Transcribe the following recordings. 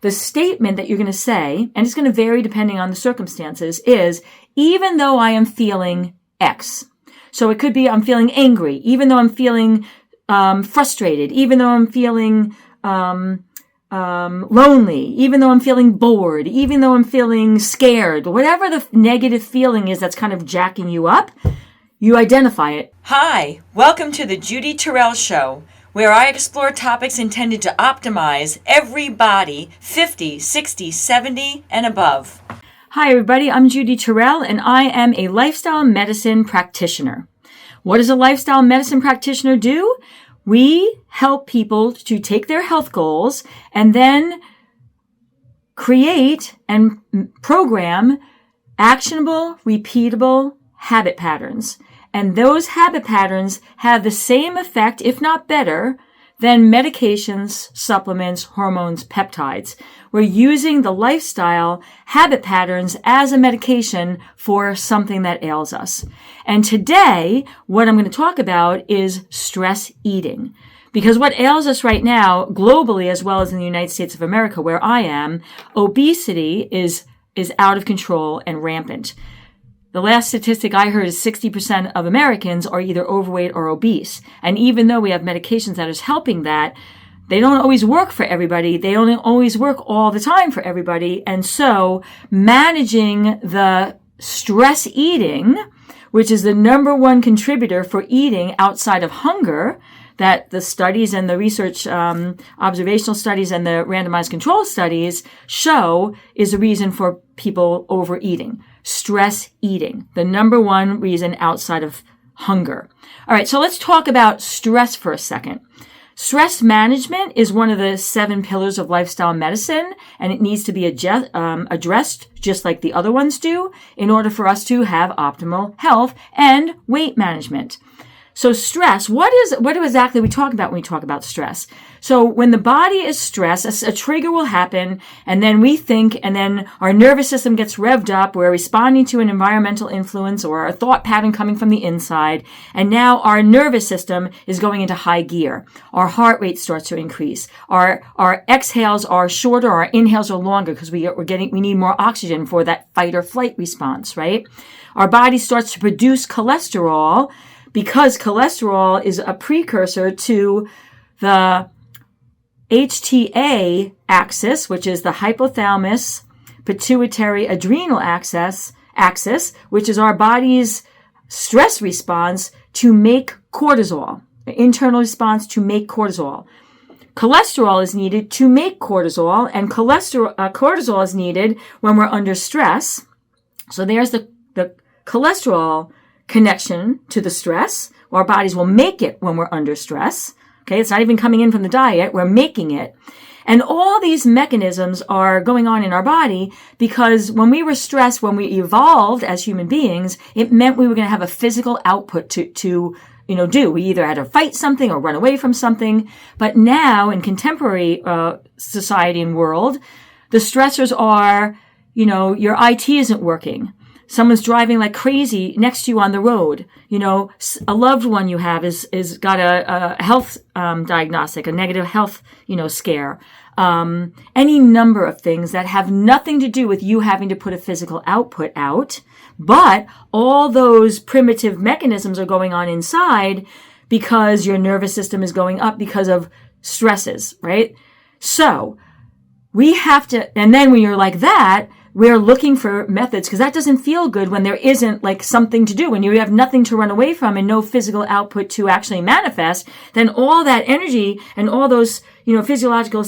The statement that you're going to say, and it's going to vary depending on the circumstances, is, even though I am feeling X. So it could be, I'm feeling angry, even though I'm feeling frustrated, even though I'm feeling lonely, even though I'm feeling bored, even though I'm feeling scared, whatever the negative feeling is that's kind of jacking you up, you identify it. Hi, welcome to the Judy Terrell Show, where I explore topics intended to optimize every body 50, 60, 70, and above. Hi, everybody. I'm Judy Terrell, and I am a lifestyle medicine practitioner. What does a lifestyle medicine practitioner do? We help people to take their health goals and then create and program actionable, repeatable habit patterns. And those habit patterns have the same effect, if not better, than medications, supplements, hormones, peptides. We're using the lifestyle habit patterns as a medication for something that ails us. And today, what I'm going to talk about is stress eating. Because what ails us right now, globally as well as in the United States of America, where I am, obesity is out of control and rampant. The last statistic I heard is 60% of Americans are either overweight or obese. And even though we have medications that is helping that, they don't always work for everybody. They don't always work all the time for everybody. And so managing the stress eating, which is the number one contributor for eating outside of hunger, that the studies and the research, observational studies and the randomized control studies show is a reason for people overeating. Stress eating, the number one reason outside of hunger. All right, so let's talk about stress for a second. Stress management is one of the 7 pillars of lifestyle medicine, and it needs to be addressed just like the other ones do in order for us to have optimal health and weight management. So stress, what exactly we talk about when we talk about stress? So when the body is stressed, a trigger will happen, and then we think, and then our nervous system gets revved up. We're responding to an environmental influence or a thought pattern coming from the inside, and now our nervous system is going into high gear. Our heart rate starts to increase. Our exhales are shorter, our inhales are longer because we need more oxygen for that fight or flight response, right? Our body starts to produce cholesterol, because cholesterol is a precursor to the HTA axis, which is the hypothalamus pituitary adrenal axis, which is our body's stress response to make cortisol, the internal response to make cortisol. Cholesterol is needed to make cortisol, and cortisol is needed when we're under stress. So there's the cholesterol connection to the stress. Our bodies will make it when we're under stress. Okay, it's not even coming in from the diet. We're making it. And all these mechanisms are going on in our body because when we were stressed, when we evolved as human beings, it meant we were going to have a physical output to do. We either had to fight something or run away from something. But now in contemporary society and world, the stressors are, your IT isn't working. Someone's driving like crazy next to you on the road. A loved one you have is got a health diagnostic, a negative health, scare. Any number of things that have nothing to do with you having to put a physical output out, but all those primitive mechanisms are going on inside because your nervous system is going up because of stresses, right? So we have to, and then when you're like that, we're looking for methods because that doesn't feel good when there isn't like something to do. When you have nothing to run away from and no physical output to actually manifest, then all that energy and all those, physiological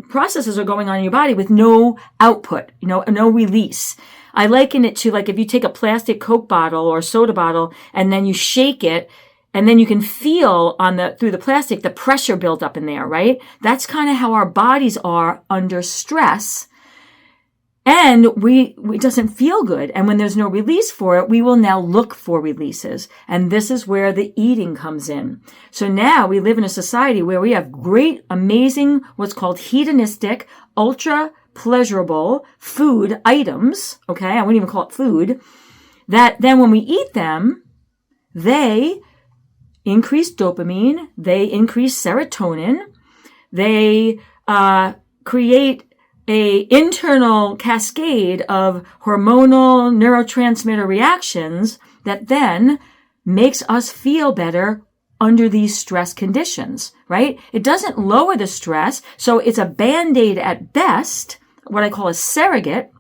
processes are going on in your body with no output, no release. I liken it to like if you take a plastic Coke bottle or soda bottle and then you shake it, and then you can feel through the plastic the pressure build up in there, right? That's kind of how our bodies are under stress. And it doesn't feel good. And when there's no release for it, we will now look for releases. And this is where the eating comes in. So now we live in a society where we have great, amazing, what's called hedonistic, ultra pleasurable food items. Okay. I wouldn't even call it food. That then when we eat them, they increase dopamine. They increase serotonin. They create a internal cascade of hormonal neurotransmitter reactions that then makes us feel better under these stress conditions, right? It doesn't lower the stress, so it's a Band-Aid at best, what I call a surrogate,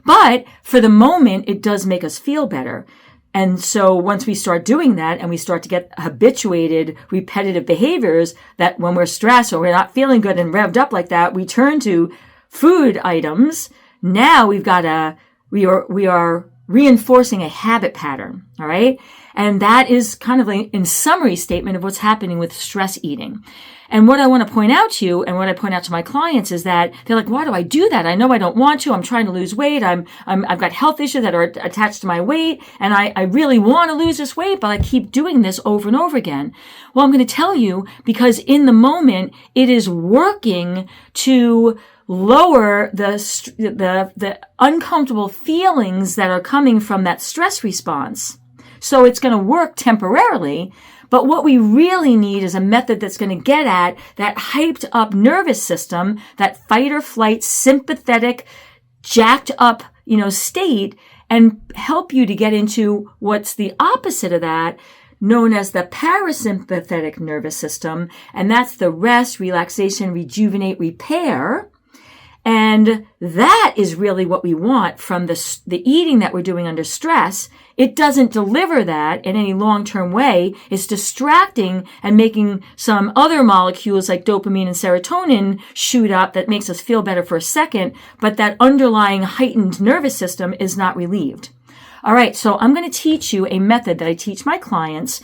but for the moment, it does make us feel better. And so once we start doing that and we start to get habituated, repetitive behaviors that when we're stressed or we're not feeling good and revved up like that, we turn to food items. Now we are reinforcing a habit pattern. All right. And that is kind of like in summary statement of what's happening with stress eating. And what I want to point out to you and what I point out to my clients is that they're like, why do I do that? I know I don't want to. I'm trying to lose weight. I've got health issues that are attached to my weight. And I really want to lose this weight, but I keep doing this over and over again. Well, I'm going to tell you because in the moment it is working to lower the uncomfortable feelings that are coming from that stress response. So it's going to work temporarily. But what we really need is a method that's going to get at that hyped up nervous system, that fight or flight, sympathetic, jacked up, state, and help you to get into what's the opposite of that, known as the parasympathetic nervous system. And that's the rest, relaxation, rejuvenate, repair. And that is really what we want from the eating that we're doing under stress. It doesn't deliver that in any long-term way. It's distracting and making some other molecules like dopamine and serotonin shoot up that makes us feel better for a second, but that underlying heightened nervous system is not relieved. All right, so I'm going to teach you a method that I teach my clients.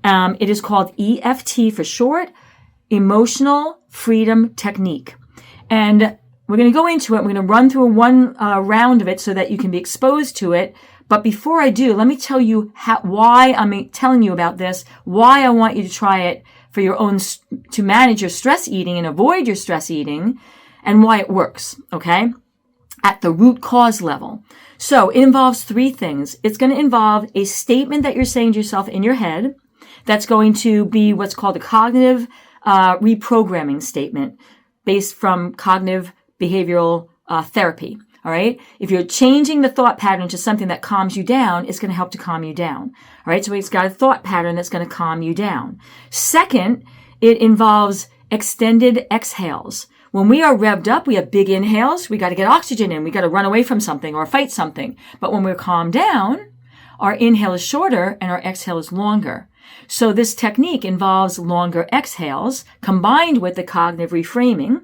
It is called EFT for short, Emotional Freedom Technique. And we're going to go into it. We're going to run through one round of it so that you can be exposed to it. But before I do, let me tell you why I'm telling you about this, why I want you to try it for your own, to manage your stress eating and avoid your stress eating, and why it works, okay? At the root cause level. So it involves three things. It's going to involve a statement that you're saying to yourself in your head. That's going to be what's called a cognitive reprogramming statement based from cognitive behavioral therapy. All right. If you're changing the thought pattern to something that calms you down, it's going to help to calm you down. All right. So it's got a thought pattern that's going to calm you down. Second, it involves extended exhales. When we are revved up, we have big inhales. We got to get oxygen in. We got to run away from something or fight something. But when we're calmed down, our inhale is shorter and our exhale is longer. So this technique involves longer exhales combined with the cognitive reframing.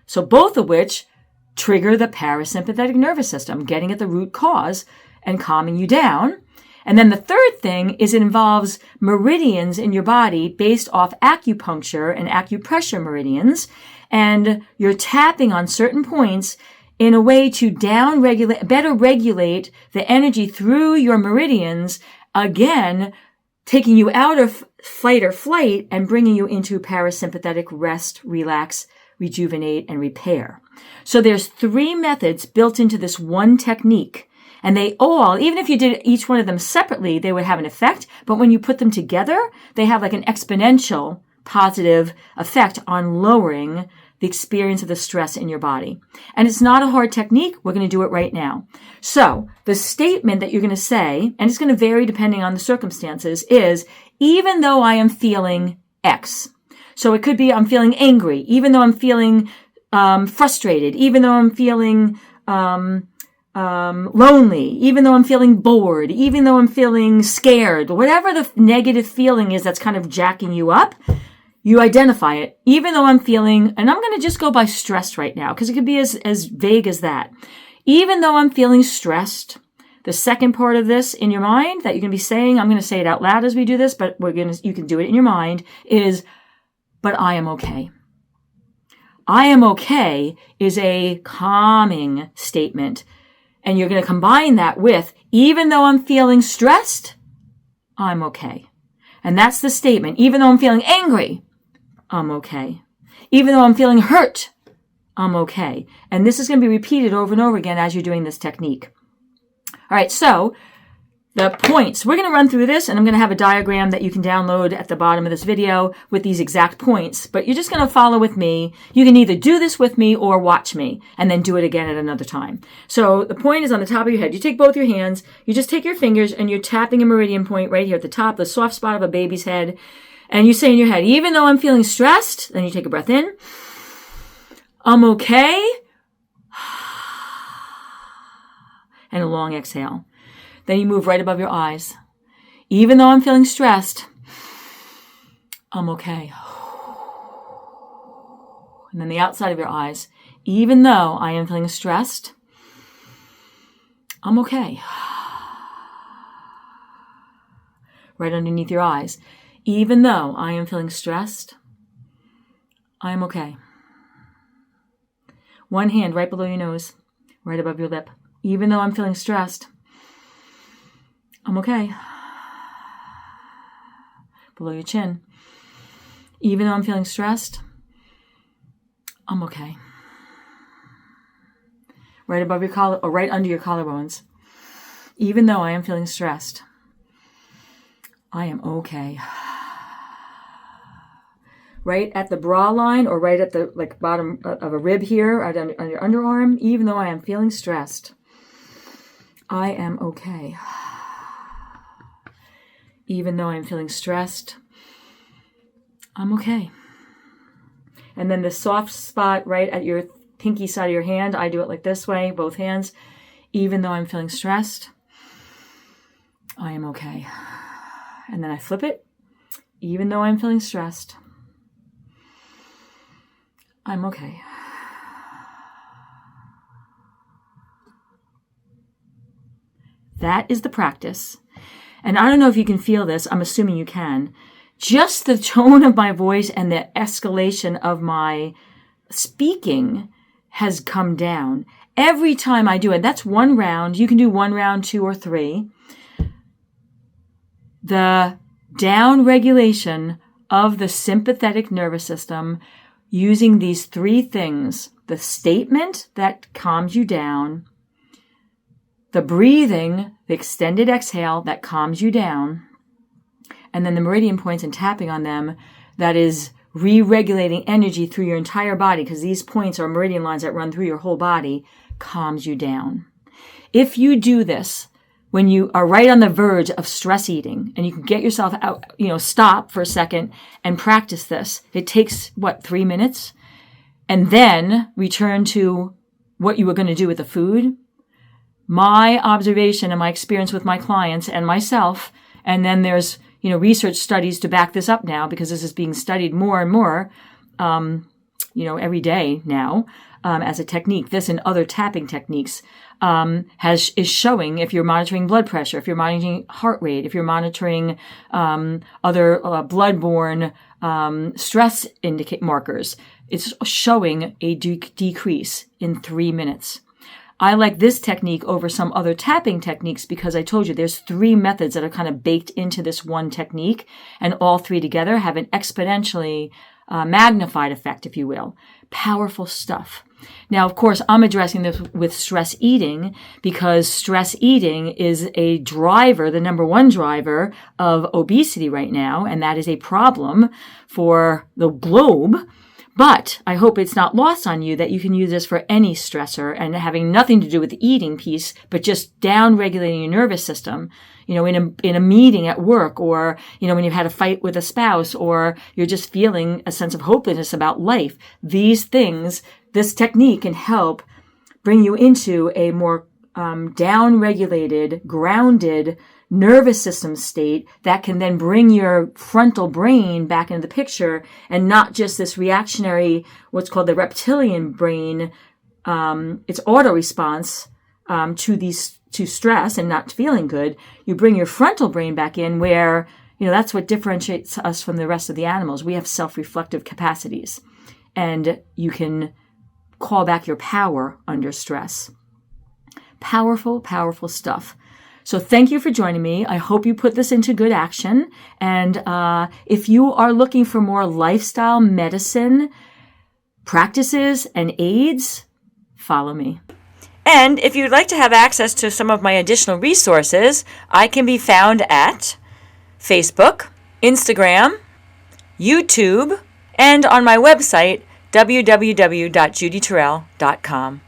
So both of which trigger the parasympathetic nervous system, getting at the root cause and calming you down. And then the third thing is it involves meridians in your body based off acupuncture and acupressure meridians. And you're tapping on certain points in a way to better regulate the energy through your meridians, again, taking you out of fight or flight and bringing you into parasympathetic rest, relax, rejuvenate, and repair. So there's three methods built into this one technique. And they all, even if you did each one of them separately, they would have an effect. But when you put them together, they have like an exponential positive effect on lowering the experience of the stress in your body. And it's not a hard technique. We're going to do it right now. So the statement that you're going to say, and it's going to vary depending on the circumstances, is even though I am feeling X. So it could be I'm feeling angry, even though I'm feeling frustrated, even though I'm feeling lonely, even though I'm feeling bored, even though I'm feeling scared, whatever the negative feeling is that's kind of jacking you up, you identify it. Even though I'm feeling, and I'm going to just go by stressed right now because it could be as vague as that. Even though I'm feeling stressed, the second part of this in your mind that you're going to be saying, I'm going to say it out loud as we do this, but you can do it in your mind, is, but I am okay. I am okay is a calming statement. And you're going to combine that with, even though I'm feeling stressed, I'm okay. And that's the statement. Even though I'm feeling angry, I'm okay. Even though I'm feeling hurt, I'm okay. And this is going to be repeated over and over again as you're doing this technique. All right, so The points. We're going to run through this, and I'm going to have a diagram that you can download at the bottom of this video with these exact points. But you're just going to follow with me. You can either do this with me or watch me, and then do it again at another time. So the point is on the top of your head. You take both your hands. You just take your fingers, and you're tapping a meridian point right here at the top, the soft spot of a baby's head. And you say in your head, even though I'm feeling stressed, then you take a breath in. I'm okay. And a long exhale. Then you move right above your eyes. Even though I'm feeling stressed, I'm okay. And then the outside of your eyes. Even though I am feeling stressed, I'm okay. Right underneath your eyes. Even though I am feeling stressed, I am okay. One hand right below your nose, right above your lip. Even though I'm feeling stressed, I'm okay. Below your chin. Even though I'm feeling stressed, I'm okay. Right above your collar, or right under your collarbones. Even though I am feeling stressed, I am okay. Right at the bra line, or right at the bottom of a rib here, right on your underarm. Even though I am feeling stressed, I am okay. Even though I'm feeling stressed, I'm okay. And then the soft spot right at your pinky side of your hand, I do it like this way, both hands. Even though I'm feeling stressed, I am okay. And then I flip it. Even though I'm feeling stressed, I'm okay. That is the practice. And I don't know if you can feel this. I'm assuming you can. Just the tone of my voice and the escalation of my speaking has come down. Every time I do it, that's one round. You can do 1 round, 2, or 3. The down regulation of the sympathetic nervous system using these 3 things. The statement that calms you down, the breathing, the extended exhale that calms you down, and then the meridian points and tapping on them that is re-regulating energy through your entire body, because these points are meridian lines that run through your whole body, calms you down. If you do this when you are right on the verge of stress eating, and you can get yourself out, stop for a second and practice this. It takes, 3 minutes? And then return to what you were going to do with the food. My observation and my experience with my clients and myself, and then there's, research studies to back this up now, because this is being studied more and more, every day now, as a technique. This and other tapping techniques is showing, if you're monitoring blood pressure, if you're monitoring heart rate, if you're monitoring other bloodborne stress markers, it's showing a decrease in 3 minutes. I like this technique over some other tapping techniques because I told you there's 3 methods that are kind of baked into this one technique, and all 3 together have an exponentially magnified effect, if you will. Powerful stuff. Now, of course, I'm addressing this with stress eating because stress eating is a driver, the number 1 driver of obesity right now, and that is a problem for the globe. But I hope it's not lost on you that you can use this for any stressor and having nothing to do with the eating piece, but just down regulating your nervous system, in a meeting at work, or, when you've had a fight with a spouse, or you're just feeling a sense of hopelessness about life. These things, this technique can help bring you into a more down regulated, grounded nervous system state that can then bring your frontal brain back into the picture, and not just this reactionary, what's called the reptilian brain, its auto response to stress and not feeling good. You bring your frontal brain back in, where that's what differentiates us from the rest of the animals. We have self-reflective capacities, and you can call back your power under stress. Powerful, powerful stuff. So thank you for joining me. I hope you put this into good action. And if you are looking for more lifestyle medicine practices and aids, follow me. And if you'd like to have access to some of my additional resources, I can be found at Facebook, Instagram, YouTube, and on my website, www.judyterrell.com.